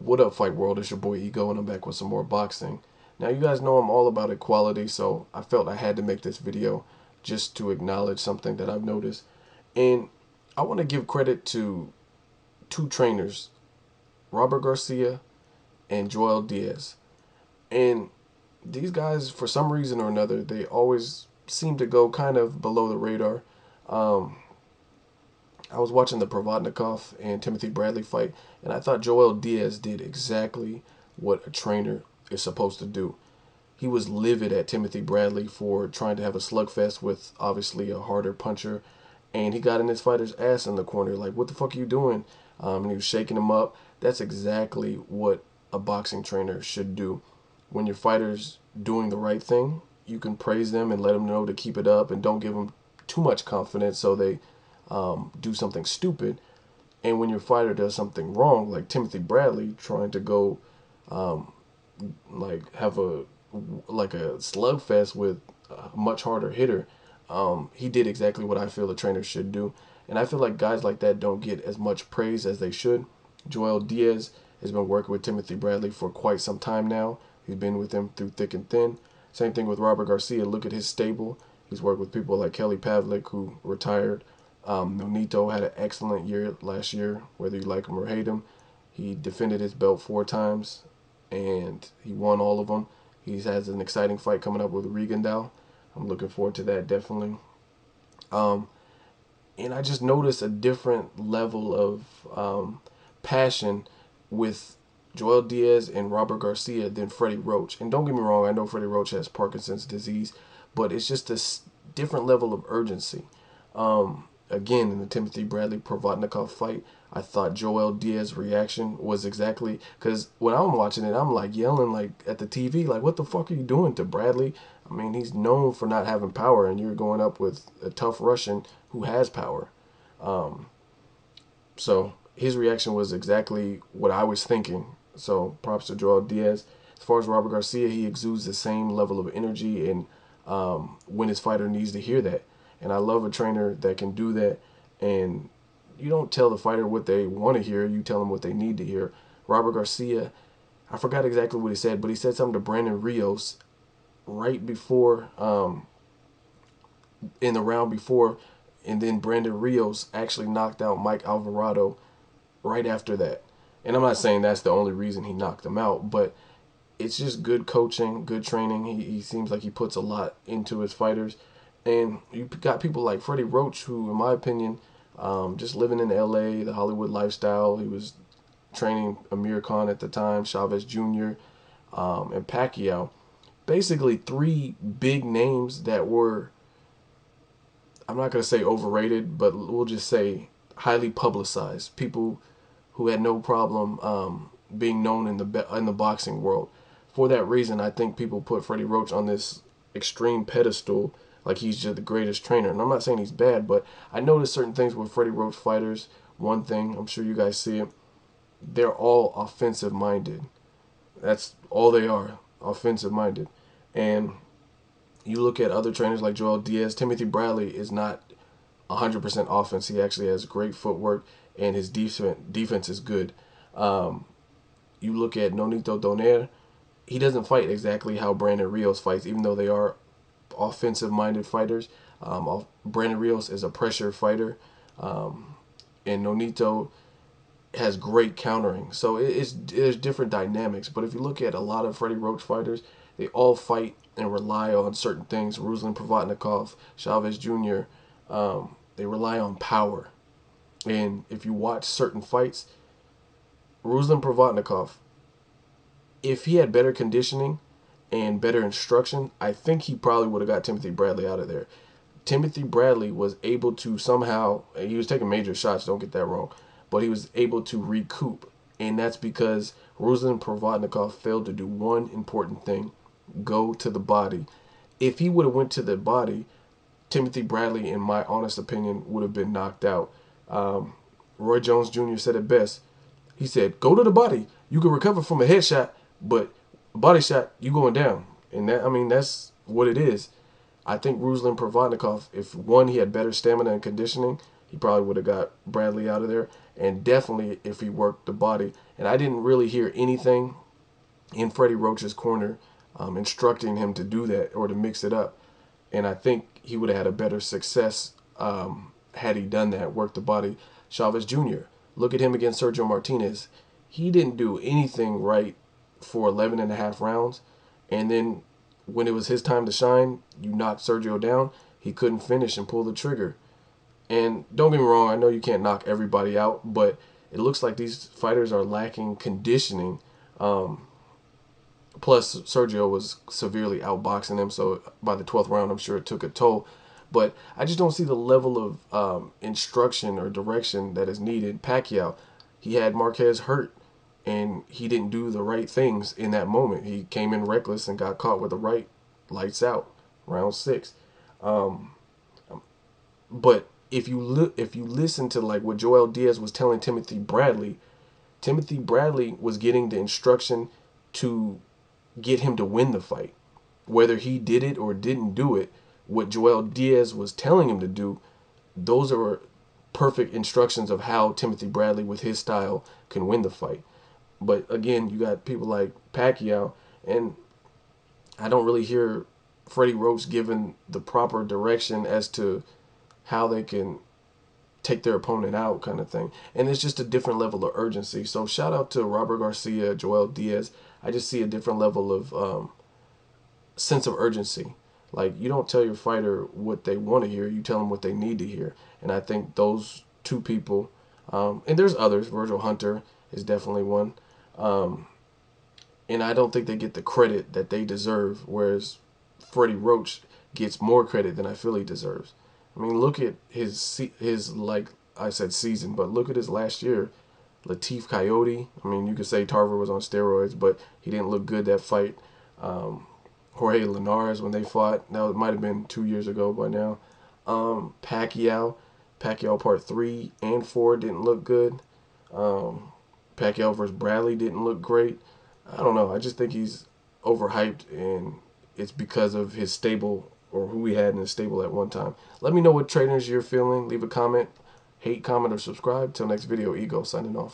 What up, Fight World? It's your boy Ego, and I'm back with some more boxing. Now, you guys know I'm all about equality, so I felt I had to make this video just to acknowledge something that I've noticed. And I want to give credit to two trainers, Robert Garcia and Joel Diaz. And these guys, for some reason or another, they always seem to go kind of below the radar. Um, I was watching the Provodnikov and Timothy Bradley fight, and I thought Joel Diaz did exactly what a trainer is supposed to do. He was livid at Timothy Bradley for trying to have a slugfest with obviously a harder puncher, and he got in his fighter's ass in the corner. Like, what the fuck are you doing? And he was shaking him up. That's exactly what a boxing trainer should do. When your fighter's doing the right thing, you can praise them and let them know to keep it up, and don't give them too much confidence so they do something stupid. And when your fighter does something wrong, like Timothy Bradley trying to go um, like have a slugfest with a much harder hitter, he did exactly what I feel a trainer should do. And I feel like guys like that don't get as much praise as they should. Joel Diaz has been working with Timothy Bradley for quite some time now. He's been with him through thick and thin. Same thing with Robert Garcia. Look at his stable. He's worked with people like Kelly Pavlik, who retired. Nonito had an excellent year last year, whether you like him or hate him. He defended his belt 4 times, and he won all of them. He has an exciting fight coming up with Regendow. I'm looking forward to that, definitely. Um, and I just noticed a different level of passion with Joel Diaz and Robert Garcia than Freddie Roach. And don't get me wrong, I know Freddie Roach has Parkinson's disease, but it's just a different level of urgency. Again, in the Timothy Bradley Provodnikov fight, I thought Joel Diaz's reaction was exactly, because when I'm watching it, I'm like yelling like at the TV, like, what the fuck are you doing to Bradley? I mean, he's known for not having power, and you're going up with a tough Russian who has power. Um, so his reaction was exactly what I was thinking. So props to Joel Diaz. As far as Robert Garcia, he exudes the same level of energy, and when his fighter needs to hear that. And I love a trainer that can do that. And you don't tell the fighter what they want to hear, you tell them what they need to hear. Robert Garcia, I forgot exactly what he said, but he said something to Brandon Rios right before, in the round before, and then Brandon Rios actually knocked out Mike Alvarado right after that. And I'm not saying that's the only reason he knocked him out, but it's just good coaching, good training. He seems like he puts a lot into his fighters. And you got people like Freddie Roach, who, in my opinion, just living in LA, the Hollywood lifestyle. He was training Amir Khan at the time, Chavez Jr., and Pacquiao. Basically, three big names that were, I'm not going to say overrated, but we'll just say highly publicized. People who had no problem being known in the boxing world. For that reason, I think people put Freddie Roach on this extreme pedestal, like he's just the greatest trainer. And I'm not saying he's bad, but I noticed certain things with Freddie Roach fighters. One thing, I'm sure you guys see it, they're all offensive minded. That's all they are, offensive minded. And you look at other trainers like Joel Diaz, Timothy Bradley is not 100% offense. He actually has great footwork, and his defense is good. Um, you look at Nonito Donaire, he doesn't fight exactly how Brandon Rios fights, even though they are offensive-minded fighters. Brandon Rios is a pressure fighter, and Nonito has great countering. So there's different dynamics. But if you look at a lot of Freddie Roach fighters, they all fight and rely on certain things. Ruslan Provodnikov, Chavez Jr., they rely on power. And if you watch certain fights, Ruslan Provodnikov, if he had better conditioning and better instruction, I think he probably would have got Timothy Bradley out of there. Timothy Bradley was able to somehow, he was taking major shots, don't get that wrong, but he was able to recoup. And that's because Ruslan Provodnikov failed to do one important thing: go to the body. If he would have went to the body, Timothy Bradley, in my honest opinion, would have been knocked out. Roy Jones Jr. said it best. He said, "Go to the body. You can recover from a headshot, but a body shot, you going down." And that, I mean, that's what it is. I think Ruslan Provodnikov, if one, he had better stamina and conditioning, he probably would have got Bradley out of there. And definitely if he worked the body. And I didn't really hear anything in Freddie Roach's corner instructing him to do that or to mix it up. And I think he would have had a better success had he done that, worked the body. Chavez Jr., look at him against Sergio Martinez. He didn't do anything right for 11 and a half rounds. And then when it was his time to shine, you knocked Sergio down. He couldn't finish and pull the trigger. And don't get me wrong, I know you can't knock everybody out, but it looks like these fighters are lacking conditioning. Plus, Sergio was severely outboxing him, so by the 12th round, I'm sure it took a toll. But I just don't see the level of instruction or direction that is needed. Pacquiao, he had Marquez hurt, and he didn't do the right things in that moment. He came in reckless and got caught with the right, lights out, round 6. But if you listen to like what Joel Diaz was telling Timothy Bradley was getting the instruction to get him to win the fight. Whether he did it or didn't do it, what Joel Diaz was telling him to do, those are perfect instructions of how Timothy Bradley, with his style, can win the fight. But again, you got people like Pacquiao, and I don't really hear Freddie Roach given the proper direction as to how they can take their opponent out, kind of thing. And it's just a different level of urgency. So shout out to Robert Garcia, Joel Diaz. I just see a different level of sense of urgency. Like, you don't tell your fighter what they want to hear, you tell them what they need to hear. And I think those two people, and there's others, Virgil Hunter is definitely one, and I don't think they get the credit that they deserve, whereas Freddie Roach gets more credit than I feel he deserves. I mean, look at his like I said season, but look at his last year. Latif Coyote. I mean, you could say Tarver was on steroids, but he didn't look good that fight. Jorge Linares, when they fought, now it might have been 2 years ago by now. Pacquiao part 3 and 4 didn't look good. Pacquiao versus Bradley didn't look great. I don't know. I just think he's overhyped, and it's because of his stable, or who he had in his stable at one time. Let me know what trainers you're feeling. Leave a comment, hate, comment, or subscribe. Till next video, Ego signing off.